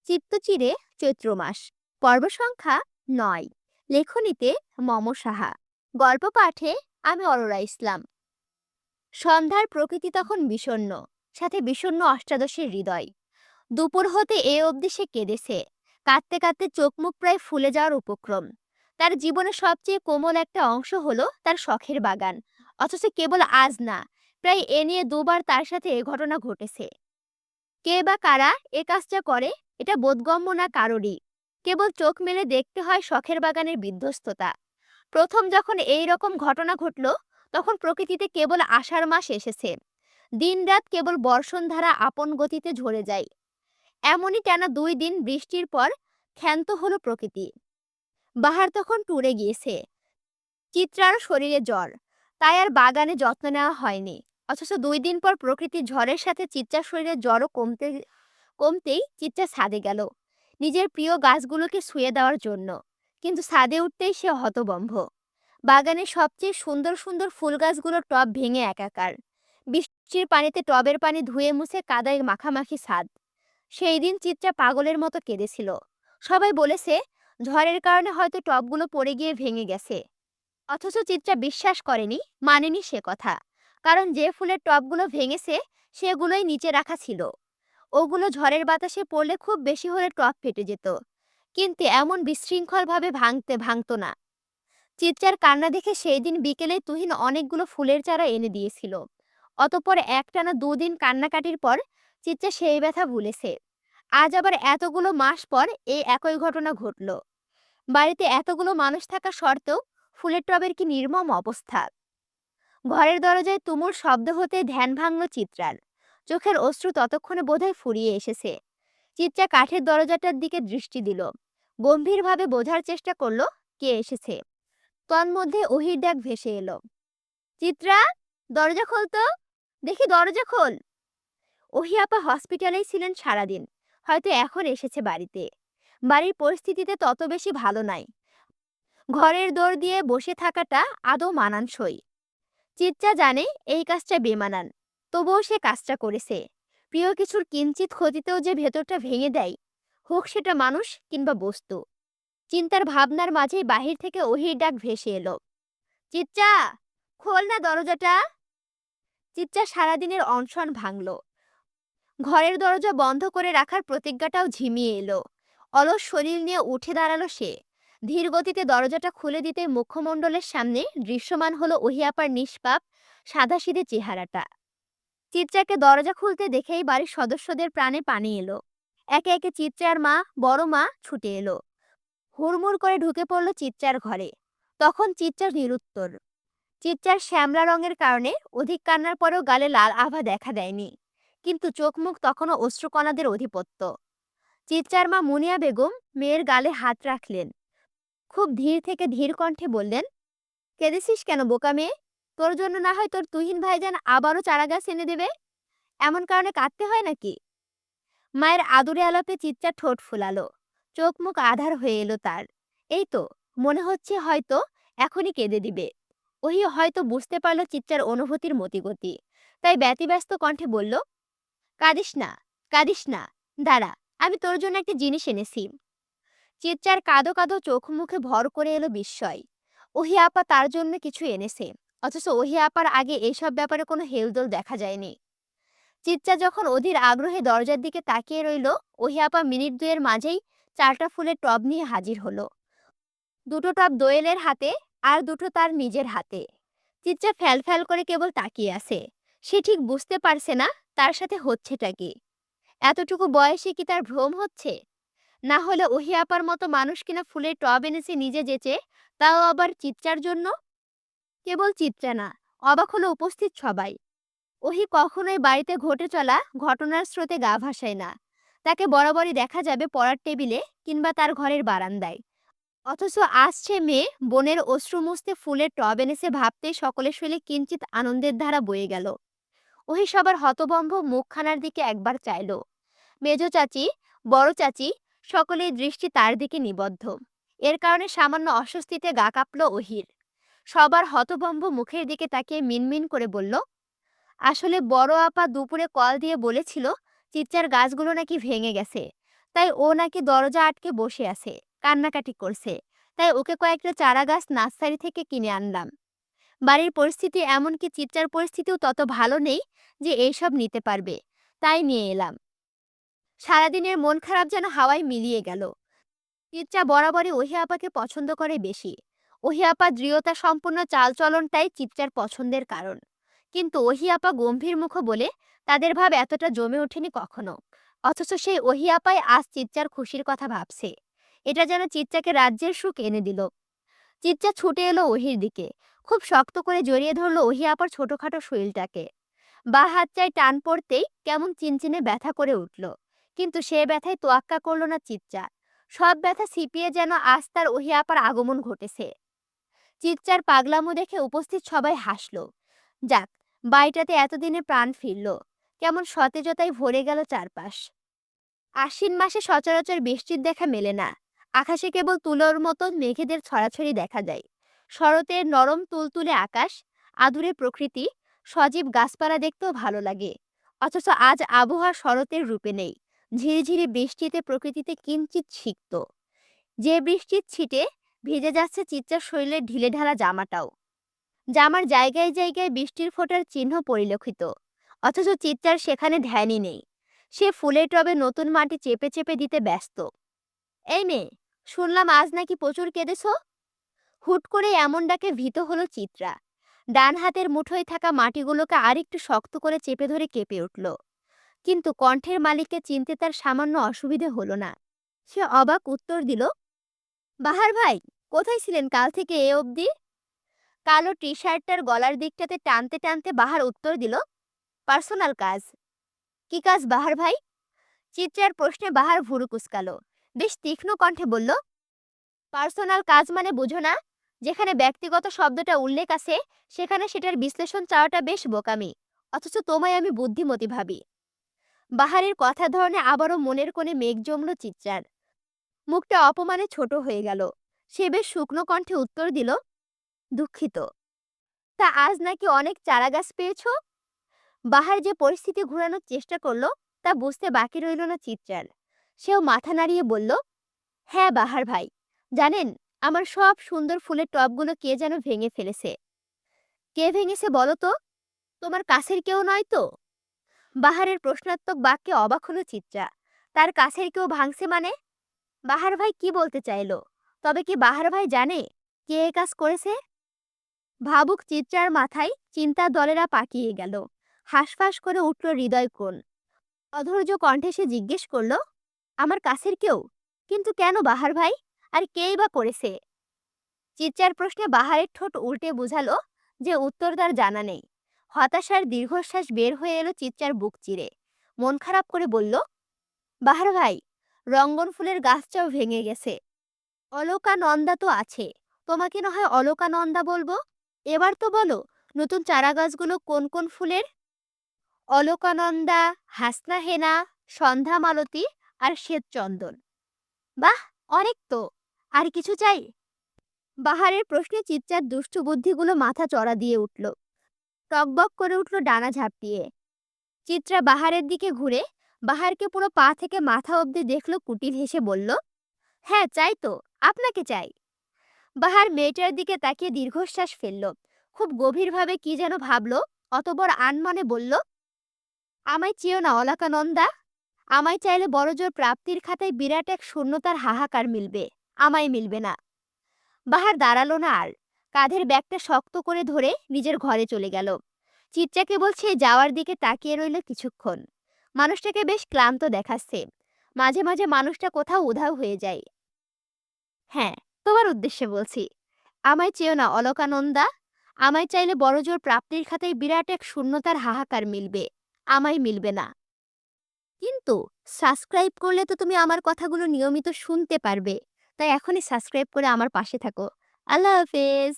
চিত্তচিরে চৈত্র মাস। পর্ব সংখ্যা ৯। লেখনীতে মম সাহা। গল্প পাঠে আমি অরোরা ইসলাম। সন্ধ্যার প্রকৃতি তখন বিষণ্ণ, সাথে বিষণ্ণ অষ্টাদশের হৃদয়। দুপুর হতে এ অবধি সে কেঁদেছে, কাঁদতে কাঁদতে চোখ মুখ প্রায় ফুলে যাওয়ার উপক্রম। তার জীবনের সবচেয়ে কোমল একটা অংশ হলো তার শখের বাগান। অথচ কেবল আজ না, প্রায় এ নিয়ে দুবার তার সাথে এ ঘটনা ঘটেছে। কে বা কারা এ কাজটা করে, এটা বোধগম্য না কারোরই। কেবল চোখ মেলে দেখতে হয় শখের বাগানের বিধ্বস্ততা। প্রথম যখন এই রকম ঘটনা ঘটল, তখন প্রকৃতিতে কেবল আষাঢ় মাস এসেছে। দিনরাত কেবল বর্ষণধারা আপন গতিতে ঝরে যায়। এমনই টানা ২ দিন বৃষ্টির পর ক্ষান্ত হলো প্রকৃতি। বাহার তখন টুরে গিয়েছে। চিত্রার শরীরে জ্বর, তাই আর বাগানে যত্ন নেওয়া হয়নি। অথচ ২ দিন পর প্রকৃতির ঝড়ের সাথে চিত্রার শরীরে জ্বরও কমতেই চিত্রা ছাদে গেল নিজের প্রিয় গাছগুলোকে ছুঁয়ে দেওয়ার জন্য। কিন্তু ছাদে উঠতেই সে হতবম্ব। বাগানের সবচেয়ে সুন্দর সুন্দর ফুল গাছগুলোর টব ভেঙে একাকার। বৃষ্টির পানিতে টবের পানি ধুয়ে মুছে কাদায় মাখামাখি ছাদ। সেই দিন চিত্রা পাগলের মতো কেঁদেছিল। সবাই বলেছে ঝড়ের কারণে হয়তো টবগুলো পড়ে গিয়ে ভেঙে গেছে। অথচ চিত্রা বিশ্বাস করেনি, মানেনি সে কথা। কারণ যে ফুলের টবগুলো ভেঙেছে সেগুলোই নিচে রাখা ছিল। ওগুলো ঝড়ের বাতাসে পড়লে খুব বেশি হলে টব ফেটে যেত, কিন্তু এমন বিশৃঙ্খলভাবে ভাঙতো না। চিত্রার কান্না দেখে সেই দিন বিকেলে তুহিন অনেকগুলো ফুলের চারা এনে দিয়েছিল। অতঃপর একটানা ২ দিন কান্নাকাটির পর চিত্রা সেই ব্যথা ভুলেছে। আজ আবার এতগুলো মাস পর এই একই ঘটনা ঘটল। বাড়িতে এতগুলো মানুষ থাকা সত্ত্বেও ফুলের টবের কি নির্মম অবস্থা। ঘরের দরজায় তুমুল শব্দ হতে ধ্যান ভাঙল চিত্রার। চোখের অশ্রু ততক্ষণে বোধহয় ফুরিয়ে এসেছে। চিত্রা কাঠের দরজাটার দিকে দৃষ্টি দিল। গম্ভীরভাবে বোঝার চেষ্টা করলো কে এসেছে। তন্মধ্যে ওহির ডাক ভেসে এলো, চিত্রা, দরজা খোল তো, দেখি দরজা খোল। ওহি আপা হসপিটালেই ছিলেন সারাদিন, হয়তো এখন এসেছে বাড়িতে। বাড়ির পরিস্থিতিতে তত বেশি ভালো নাই। ঘরের দৌড় দিয়ে বসে থাকাটা আদৌ মানানসই। চিত্রা জানে এই কাজটা বেমানান, তবুও সে কাজটা করেছে। প্রিয় কিছুর কিঞ্চিত ক্ষতিতেও যে ভেতরটা ভেঙে দেয়, হোক সেটা মানুষ কিংবা বস্তু। চিন্তার ভাবনার মাঝেই বাহির থেকে ওহির ডাক ভেসে এলো, চিত্রা, খোল না দরজাটা। চিত্রা সারাদিনের অনশন ভাঙল। ঘরের দরজা বন্ধ করে রাখার প্রতিজ্ঞাটাও ঝিমিয়ে এলো। অলস শরীর নিয়ে উঠে দাঁড়ালো সে। ধীর গতিতে দরজাটা খুলে দিতে মুখমণ্ডলের সামনে দৃশ্যমান হলো ওহিয়াপার নিষ্পাপ সাদাসিধে চেহারাটা। চিত্রাকে দরজা খুলতে দেখেই বাড়ির সদস্যদের প্রাণে পানি এলো। একে একে চিত্রার মা, বড় মা ছুটে এলো। হুড়মুড় করে ঢুকে পড়ল চিত্রার ঘরে। তখন চিত্রা নিরুত্তর। চিত্রার শ্যামলা রঙের কারণে অধিক কান্নার পরেও গালে লাল আভা দেখা দেয়নি, কিন্তু চোখ মুখ তখনও অশ্রুকণাদের অধিপত্য। চিত্রার মা মুনিয়া বেগম মেয়ের গালে হাত রাখলেন। খুব ধীর থেকে ধীর কণ্ঠে বললেন, কেঁদেছিস কেন বোকা মেয়ে? তোর জন্য না হয় তোর তুহিন ভাইজান আবারও চারাগাছ এনে দেবে। এমন কারণে কাঁদতে হয় নাকি? মায়ের আদুরে আলাপে চিত্রার ঠোঁট ফুলালো। চোখ মুখ আধার হয়ে এলো তার। এই তো মনে হচ্ছে হয়তো এখনই কেঁদে দিবে। ওহি হয়তো বুঝতে পারল চিত্রার অনুভূতির মতিগতি, তাই ব্যতিব্যস্ত কণ্ঠে বলল, কাঁদিস না, কাঁদিস না, দাঁড়া, আমি তোর জন্য একটা জিনিস এনেছি। চিত্রার কাঁদো কাঁদো চোখ মুখে ভর করে এলো বিস্ময়। ওহি আপা তার জন্য কিছু এনেছে, অথচ ওহি আপার আগে এইসব ব্যাপারে কোনো হেলদোল দেখা যায়নি। চিত্রা যখন অধীর আগ্রহে দরজার দিকে তাকিয়ে রইল, ওহি আপা মিনিট দুয়ের মাঝেই 4টা ফুলের টব নিয়ে হাজির হলো। দুটো টব দোয়েলের হাতে, আর দুটো তার নিজের হাতে। চিত্রা ফ্যাল ফ্যাল করে কেবল তাকিয়ে আছে। সে ঠিক বুঝতে পারছে না তার সাথে হচ্ছেটা কি। এতটুকু বয়সে কি তার ভ্রম হচ্ছে? না হলে ওহি আপার মতো মানুষ কিনা ফুলের টব এনেছে নিজে যেচে, তাও আবার চিত্রার জন্য। কেবল চিত্রা না, অবাক হলো উপস্থিত সবাই। ওহি কখনোই বাড়িতে ঘটে চলা ঘটনার স্রোতে গা ভাসায় না। তাকে বরাবরই দেখা যাবে পড়ার টেবিলে কিংবা তার ঘরের বারান্দায়। অথচ আজ সে মেয়ে বোনের অশ্রু মুছতে ফুলের টব এনেছে ভাবতেই সকলের শরীরে কিঞ্চিত আনন্দের ধারা বয়ে গেল। ওহি সবার হতভম্ব মুখখানার দিকে একবার চাইল। মেজ চাচি, বড় চাচি, সকলের দৃষ্টি তার দিকে নিবদ্ধ। এর কারণে সামান্য অস্বস্তিতে গা কাঁপল ওহির। সবার হতভম্ব মুখের দিকে তাকিয়ে মিনমিন করে বলল, আসলে বড় আপা দুপুরে কল দিয়ে বলেছিল চিত্রার গাছগুলো নাকি ভেঙে গেছে, তাই ও নাকি দরজা আটকে বসে আছে, কান্নাকাটি করছে। তাই ওকে কয়েকটা চারাগাছ নার্সারি থেকে কিনে আনলাম। বাড়ির পরিস্থিতি, এমনকি চিত্রার পরিস্থিতিও তত ভালো নেই যে এইসব নিতে পারবে, তাই নিয়ে এলাম। সারাদিনের মন খারাপ যেন হাওয়ায় মিলিয়ে গেল। চিত্রা বরাবরই ওহি আপাকে পছন্দ করে বেশি। ওহি আপা দৃঢ়তা সম্পূর্ণ চালচলনটাই চিত্রার পছন্দের কারণ। কিন্তু ওহি আপা গম্ভীর মুখ বলে তাদের ভাব এতটা জমে ওঠেনি কখনো। অথচ সেই ওহি আপাই আজ চিত্রার খুশির কথা ভাবছে। এটা যেন চিত্রাকে রাজ্যের সুখ এনে দিল। চিত্রা ছুটে এলো ওহির দিকে, খুব শক্ত করে জড়িয়ে ধরলো ওহি আপার ছোটখাটো শরীরটাকে। বাঁ হাতটায় টান পড়তেই কেমন চিনচিনে ব্যথা করে উঠল। কিন্তু সে ব্যথায় তোয়াক্কা করল না চিত্রা। সব ব্যথা ছিপিয়ে যেন আজ তার ওহি আপার আগমন ঘটেছে। চিত্রার পাগলামো দেখে উপস্থিত সবাই হাসল। যাক, বাড়িটাতে এতদিনে প্রাণ ফিরল। কেমন সতেজতায় ভরে গেল চারপাশ। আশ্বিন মাসে সচরাচর বৃষ্টির দেখা মেলে না। আকাশে কেবল তুলোর মতন মেঘেদের ছড়াছড়ি দেখা যায়। শরতের নরম তুলতুলে আকাশ, আদুরে প্রকৃতি, সজীব গাছপালা দেখতেও ভালো লাগে। অথচ আজ আবহাওয়া শরতের রূপে নেই। ঝিরিঝিরি বৃষ্টিতে প্রকৃতিতে কিঞ্চিত সিক্ত। যে বৃষ্টির ছিটে ভিজে যাচ্ছে চিত্রার শরীরের ঢিলে ঢালা জামাটাও। জামার জায়গায় জায়গায় বৃষ্টির ফোঁটার চিহ্ন পরিলক্ষিত। অথচ চিত্রার সেখানে ধ্যানই নেই। সে ফুলের টবে নতুন মাটি চেপে চেপে দিতে ব্যস্ত। এই মেয়ে, শুনলাম আজ নাকি প্রচুর কেঁদেছো। হুট করে এমন ডাকে ভীত হলো চিত্রা। ডান হাতের মুঠোয় থাকা মাটিগুলোকে আরেকটু শক্ত করে চেপে ধরে কেঁপে উঠল। কিন্তু কণ্ঠের মালিককে চিনতে তার সামান্য অসুবিধে হলো না। সে অবাক উত্তর দিল, বাহার ভাই, কোথায় ছিলেন কাল থেকে এ অবধি? কালো টি শার্টটার গলার দিকটাতে টানতে টানতে বাহার উত্তর দিল, পার্সোনাল কাজ। কি কাজ বাহার ভাই? চিত্রার প্রশ্নে বাহার ভুরু কুচকালো। বেশ তীক্ষ্ণ কণ্ঠে বলল, পার্সোনাল কাজ মানে বুঝো না? যেখানে ব্যক্তিগত শব্দটা উল্লেখ আছে সেখানে সেটার বিশ্লেষণ চাওয়াটা বেশ বোকামি। অথচ তোমায় আমি বুদ্ধিমতী ভাবি। বাহারের কথার ধরনে আবারও মনের কোণে মেঘ জমল চিত্রার। মুখটা অপমানে ছোট হয়ে গেল। সে বেশ শুকনো কণ্ঠে উত্তর দিল, দুঃখিত। তা আজ নাকি অনেক চারাগাছ পেয়েছো? বাহার যে পরিস্থিতি ঘোরানোর চেষ্টা করলো তা বুঝতে বাকি রইল না চিত্রার। সেও মাথা নাড়িয়ে বলল, হ্যাঁ বাহার ভাই, জানেন আমার সব সুন্দর ফুলের টবগুলো কে যেন ভেঙে ফেলেছে। কে ভেঙেছে বলো তো? তোমার কাছের কেউ নয় তো? বাহারের প্রশ্নাত্মক বাক্যে অবাক হলো চিত্রা। তার কাছের কেউ ভাঙছে মানে? বাহার ভাই কি বলতে চাইলো? তবে কি বাহার ভাই জানে কে এ কাজ করেছে? ভাবুক চিত্রার মাথায় চিন্তার দলেরা পাকিয়ে গেল। হাঁসফাঁস করে উঠল হৃদয় কোণ। অধৈর্য কণ্ঠে সে জিজ্ঞেস করল, আমার কাছের কেউ? কিন্তু কেন বাহার ভাই? আর কেই বা করেছে? চিত্রার প্রশ্নে বাহারের ঠোঁট উল্টে বোঝালো যে উত্তর তার জানা নেই। হতাশার দীর্ঘশ্বাস বের হয়ে এলো চিত্রার বুক চিরে। মন খারাপ করে বলল, বাহার ভাই, রঙ্গন ফুলের গাছটাও ভেঙে গেছে। অলকানন্দা তো আছে, তোমাকে না হয় অলকানন্দা বলবো। এবার তো বলো, নতুন চারা গাছগুলো কোন কোন ফুলের? অলকানন্দা, হাসনা হেনা, সন্ধ্যা মালতী আর শ্বেতচন্দন। বাহ, অনেক তো। আর কিছু চাই? বাহারের প্রশ্নে চিত্রার দুষ্টু বুদ্ধিগুলো মাথা চড়া দিয়ে উঠল। টকবক করে উঠল ডানা ঝাপটিয়ে। চিত্রা বাহারের দিকে ঘুরে বাহারকে পুরো পা থেকে মাথা অবধি দেখলো, কুটিল হেসে বলল, হ্যাঁ চাই তো, আপনাকে চাই। বাহার মেয়েটার দিকে তাকিয়ে দীর্ঘশ্বাস ফেলল। খুব গভীরভাবে কি যেন ভাবলো, অতঃপর আনমনে বলল, আমায় চেয়েও না অলকানন্দা। আমায় চাইলে বড়জোর প্রাপ্তির খাতায় বিরাট এক শূন্যতার হাহাকার মিলবে, আমায় মিলবে না। বাহার দাঁড়ালো না আর। কাঁধের ব্যাগটা শক্ত করে ধরে নিজের ঘরে চলে গেল। চিত্রাকে বলছে যাওয়ার দিকে তাকিয়ে রইল কিছুক্ষণ। মানুষটাকে বেশ ক্লান্ত দেখাচ্ছে। মাঝে মাঝে মানুষটা কোথাও উধাও হয়ে যায়। হ্যাঁ, তোমার উদ্দেশ্যে বলছি। আমায় চেয়েও না অলকানন্দা। আমায় চাইলে বড়জোর প্রাপ্তির খাতায় বিরাট এক শূন্যতার হাহাকার মিলবে, আমায় মিলবে না। কিন্তু সাবস্ক্রাইব করলে তো তুমি আমার কথাগুলো নিয়মিত শুনতে পারবে। তাই এখনই সাবস্ক্রাইব করে আমার পাশে থাকো। আল্লাহ হাফেজ।